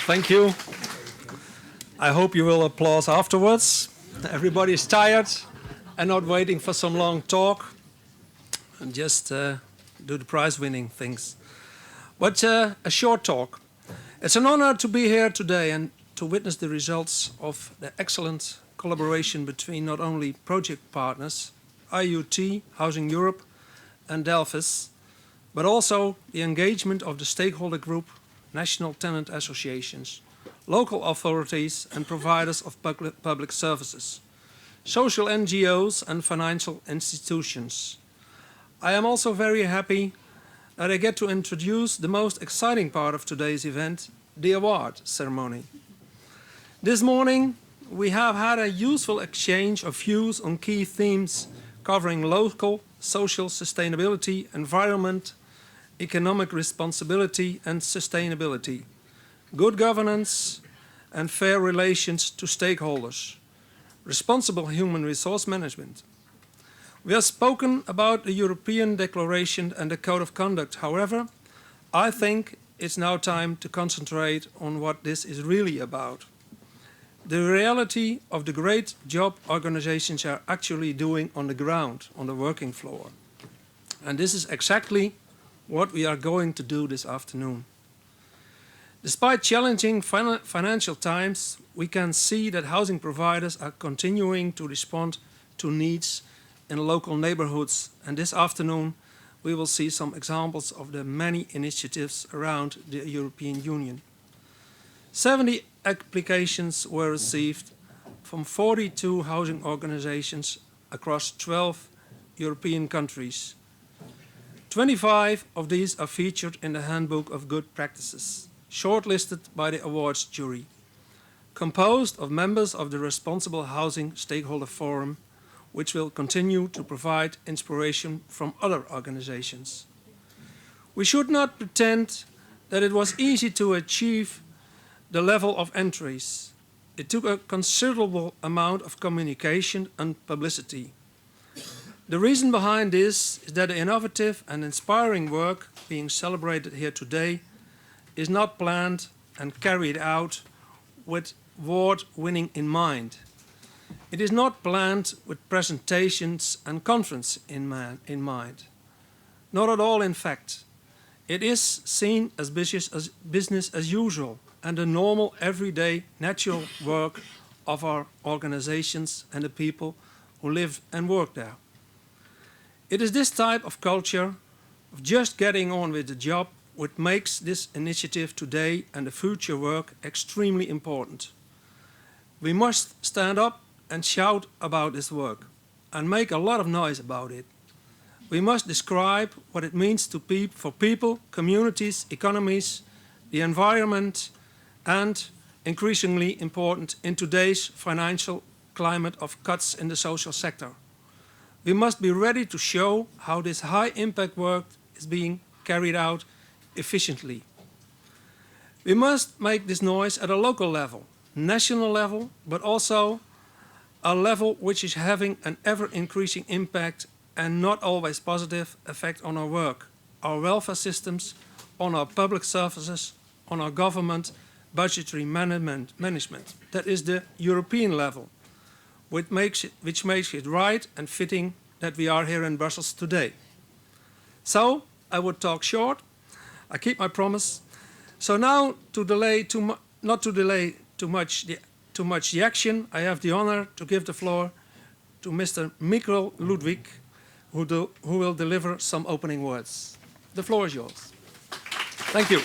Thank you. I hope you will applaud afterwards. Everybody is tired and not waiting for some long talk and just do the prize-winning things. But a short talk. It's an honor to be here today and to witness the results of the excellent collaboration between not only project partners, IUT, Housing Europe, and Delphis, but also the engagement of the stakeholder group, national tenant associations, local authorities and providers of public services, social NGOs and financial institutions. I am also very happy that I get to introduce the most exciting part of today's event, the award ceremony. This morning, we have had a useful exchange of views on key themes covering local, social sustainability, environment, economic responsibility and sustainability, good governance and fair relations to stakeholders, responsible human resource management. We have spoken about the European Declaration and the Code of Conduct. However, I think it's now time to concentrate on what this is really about. The reality of the great job organizations are actually doing on the ground, on the working floor. And this is exactly what we are going to do this afternoon. Despite challenging financial times, we can see that housing providers are continuing to respond to needs in local neighborhoods. And this afternoon, we will see some examples of the many initiatives around the European Union. 70 applications were received from 42 housing organizations across 12 European countries. 25 of these are featured in the Handbook of Good Practices, shortlisted by the awards jury, composed of members of the Responsible Housing Stakeholder Forum, which will continue to provide inspiration from other organizations. We should not pretend that it was easy to achieve the level of entries. It took a considerable amount of communication and publicity. The reason behind this is that the innovative and inspiring work being celebrated here today is not planned and carried out with award-winning in mind. It is not planned with presentations and conference in mind. Not at all, in fact. It is seen as business as usual and the normal, everyday, natural work of our organizations and the people who live and work there. It is this type of culture of just getting on with the job which makes this initiative today and the future work extremely important. We must stand up and shout about this work and make a lot of noise about it. We must describe what it means to for people, communities, economies, the environment, and increasingly important in today's financial climate of cuts in the social sector. We must be ready to show how this high-impact work is being carried out efficiently. We must make this noise at a local level, national level, but also a level which is having an ever-increasing impact and not always positive effect on our work, our welfare systems, on our public services, on our government, budgetary management. That is the European level, which makes it right and fitting that we are here in Brussels today. So, I would talk short. I keep my promise. So now, not to delay too much the action, I have the honor to give the floor to Mr. Michael Ludwig, who will deliver some opening words. The floor is yours. Thank you.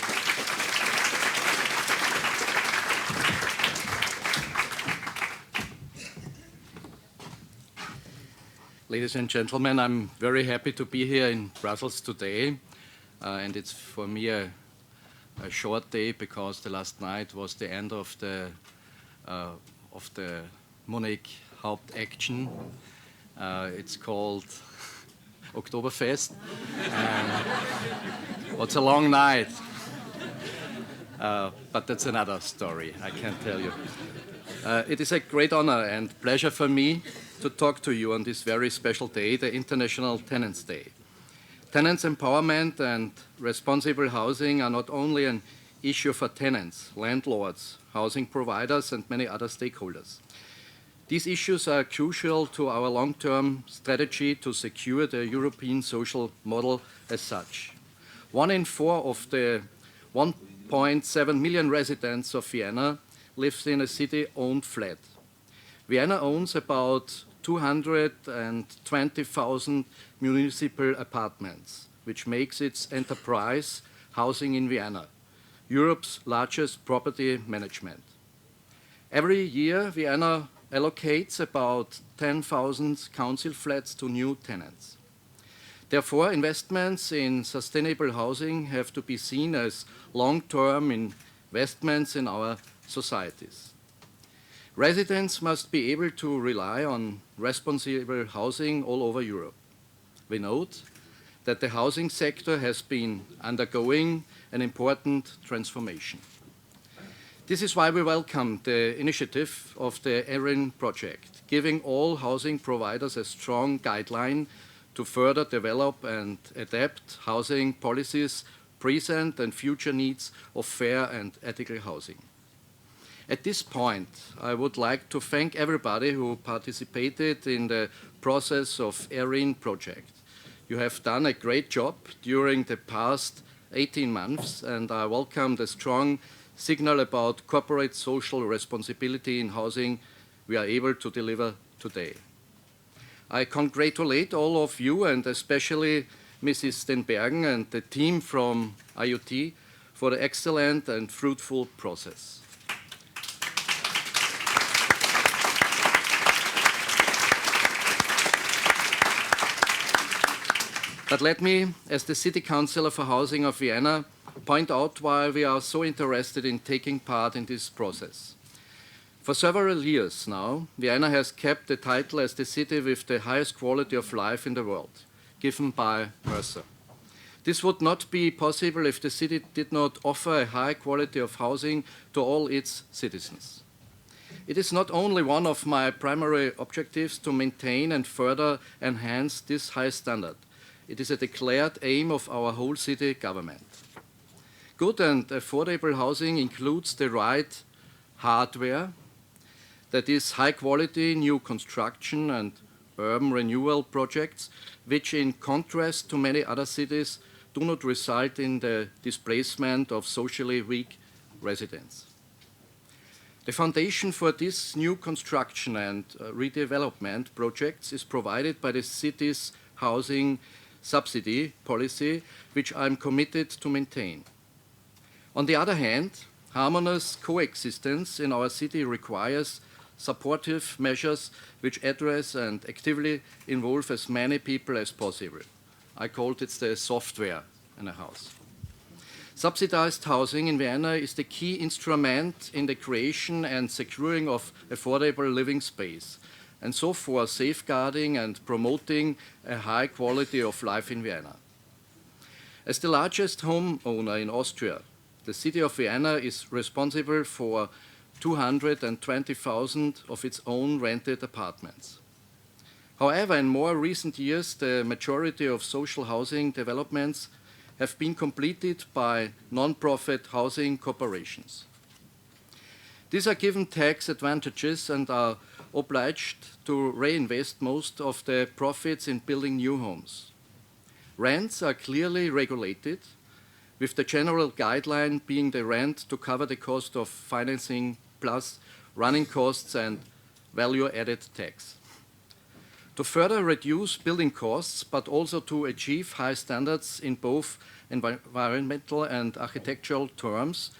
Ladies and gentlemen, I'm very happy to be here in Brussels today, and it's for me a short day because the last night was the end of the Munich Hauptaction. It's called Oktoberfest. It's a long night, but that's another story, I can't tell you. It is a great honor and pleasure for me to talk to you on this very special day, the International Tenants Day. Tenants empowerment and responsible housing are not only an issue for tenants, landlords, housing providers, and many other stakeholders. These issues are crucial to our long-term strategy to secure the European social model as such. 1 in 4 of the 1.7 million residents of Vienna lives in a city-owned flat. Vienna owns about 220,000 municipal apartments, which makes its enterprise Housing in Vienna, Europe's largest property management. Every year, Vienna allocates about 10,000 council flats to new tenants. Therefore, investments in sustainable housing have to be seen as long-term investments in our societies. Residents must be able to rely on responsible housing all over Europe. We note that the housing sector has been undergoing an important transformation. This is why we welcome the initiative of the ERHIN project, giving all housing providers a strong guideline to further develop and adapt housing policies, present and future needs of fair and ethical housing. At this point, I would like to thank everybody who participated in the process of ERHIN project. You have done a great job during the past 18 months, and I welcome the strong signal about corporate social responsibility in housing we are able to deliver today. I congratulate all of you, and especially Mrs. Stenbergen and the team from IoT for the excellent and fruitful process. But let me, as the City Councillor for Housing of Vienna, point out why we are so interested in taking part in this process. For several years now, Vienna has kept the title as the city with the highest quality of life in the world, given by Mercer. This would not be possible if the city did not offer a high quality of housing to all its citizens. It is not only one of my primary objectives to maintain and further enhance this high standard. It is a declared aim of our whole city government. Good and affordable housing includes the right hardware, that is high quality new construction and urban renewal projects, which in contrast to many other cities do not result in the displacement of socially weak residents. The foundation for this new construction and redevelopment projects is provided by the city's housing subsidy policy, which I am committed to maintain. On the other hand, harmonious coexistence in our city requires supportive measures which address and actively involve as many people as possible. I called it the software in a house. Subsidized housing in Vienna is the key instrument in the creation and securing of affordable living space, and so for safeguarding and promoting a high quality of life in Vienna. As the largest homeowner in Austria, the city of Vienna is responsible for 220,000 of its own rented apartments. However, in more recent years, the majority of social housing developments have been completed by non-profit housing corporations. These are given tax advantages and are obliged to reinvest most of the profits in building new homes. Rents are clearly regulated, with the general guideline being the rent to cover the cost of financing plus running costs and value-added tax. To further reduce building costs, but also to achieve high standards in both environmental and architectural terms,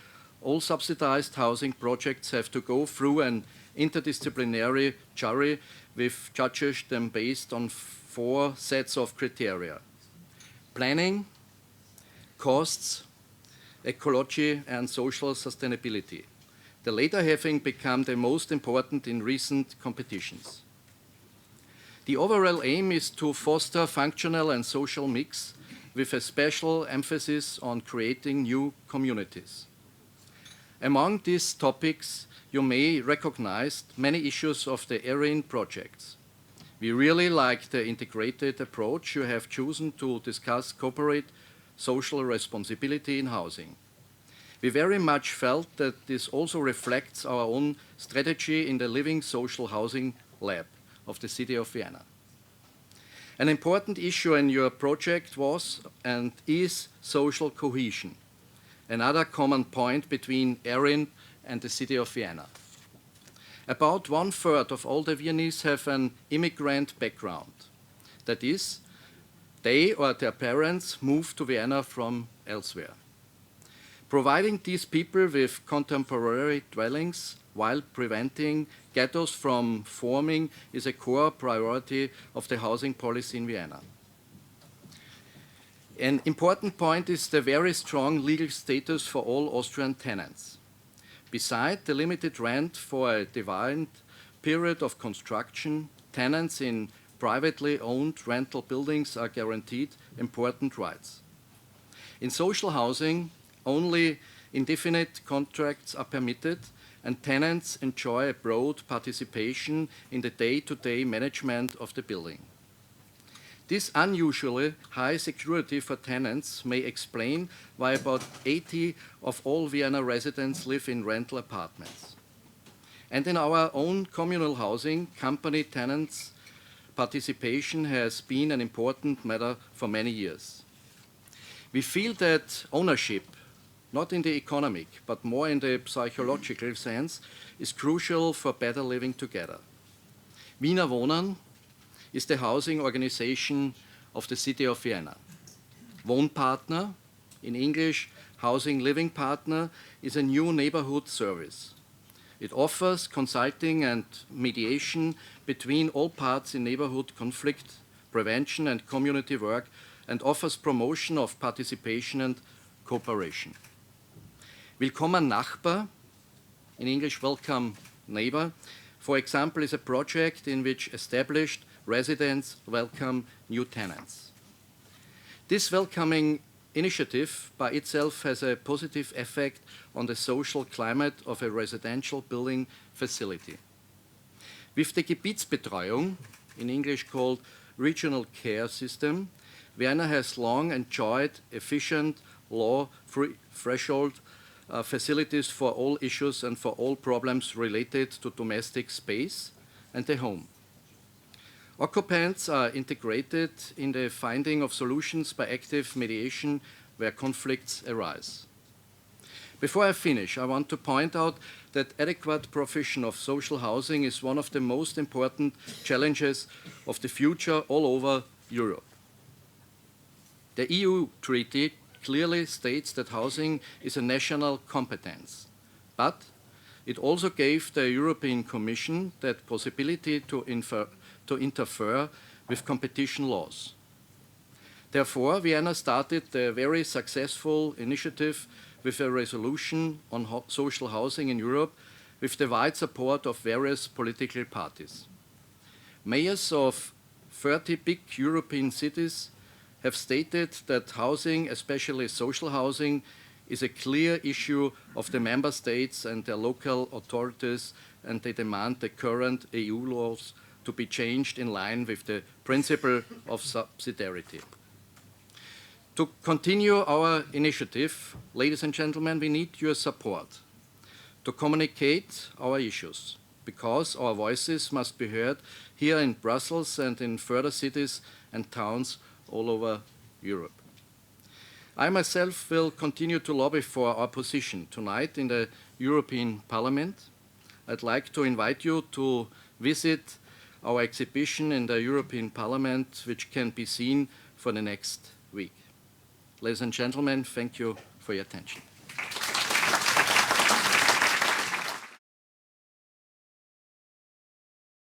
all subsidized housing projects have to go through an interdisciplinary jury with judges them based on 4 sets of criteria: planning, costs, ecology, and social sustainability, the latter having become the most important in recent competitions. The overall aim is to foster functional and social mix with a special emphasis on creating new communities. Among these topics, you may recognize many issues of the ERHIN projects. We really like the integrated approach you have chosen to discuss corporate social responsibility in housing. We very much felt that this also reflects our own strategy in the Living Social Housing Lab of the city of Vienna. An important issue in your project was and is social cohesion, another common point between ERHIN and the city of Vienna. About 1/3 of all the Viennese have an immigrant background. That is, they or their parents moved to Vienna from elsewhere. Providing these people with contemporary dwellings while preventing ghettos from forming is a core priority of the housing policy in Vienna. An important point is the very strong legal status for all Austrian tenants. Beside the limited rent for a defined period of construction, tenants in privately owned rental buildings are guaranteed important rights. In social housing, only indefinite contracts are permitted, and tenants enjoy a broad participation in the day-to-day management of the building. This unusually high security for tenants may explain why about 80% of all Vienna residents live in rental apartments. And in our own communal housing, company tenants' participation has been an important matter for many years. We feel that ownership, not in the economic, but more in the psychological sense, is crucial for better living together. Wiener Wohnen is the housing organization of the city of Vienna. Wohnpartner, in English, Housing Living Partner, is a new neighborhood service. It offers consulting and mediation between all parts in neighborhood conflict, prevention and community work, and offers promotion of participation and cooperation. Willkommen Nachbar, in English, welcome neighbor, for example, is a project in which established residents welcome new tenants. This welcoming initiative by itself has a positive effect on the social climate of a residential building facility. With the Gebietsbetreuung, in English called regional care system, Vienna has long enjoyed efficient law-free threshold facilities for all issues and for all problems related to domestic space and the home. Occupants are integrated in the finding of solutions by active mediation where conflicts arise. Before I finish, I want to point out that adequate provision of social housing is one of the most important challenges of the future all over Europe. The EU Treaty clearly states that housing is a national competence, but it also gave the European Commission that possibility to interfere with competition laws. Therefore, Vienna started a very successful initiative with a resolution on social housing in Europe with the wide support of various political parties. Mayors of 30 big European cities have stated that housing, especially social housing, is a clear issue of the member states and their local authorities, and they demand the current EU laws to be changed in line with the principle of subsidiarity. To continue our initiative, ladies and gentlemen, we need your support to communicate our issues, because our voices must be heard here in Brussels and in further cities and towns all over Europe. I myself will continue to lobby for our position tonight in the European Parliament. I'd like to invite you to visit our exhibition in the European Parliament, which can be seen for the next week. Ladies and gentlemen, thank you for your attention.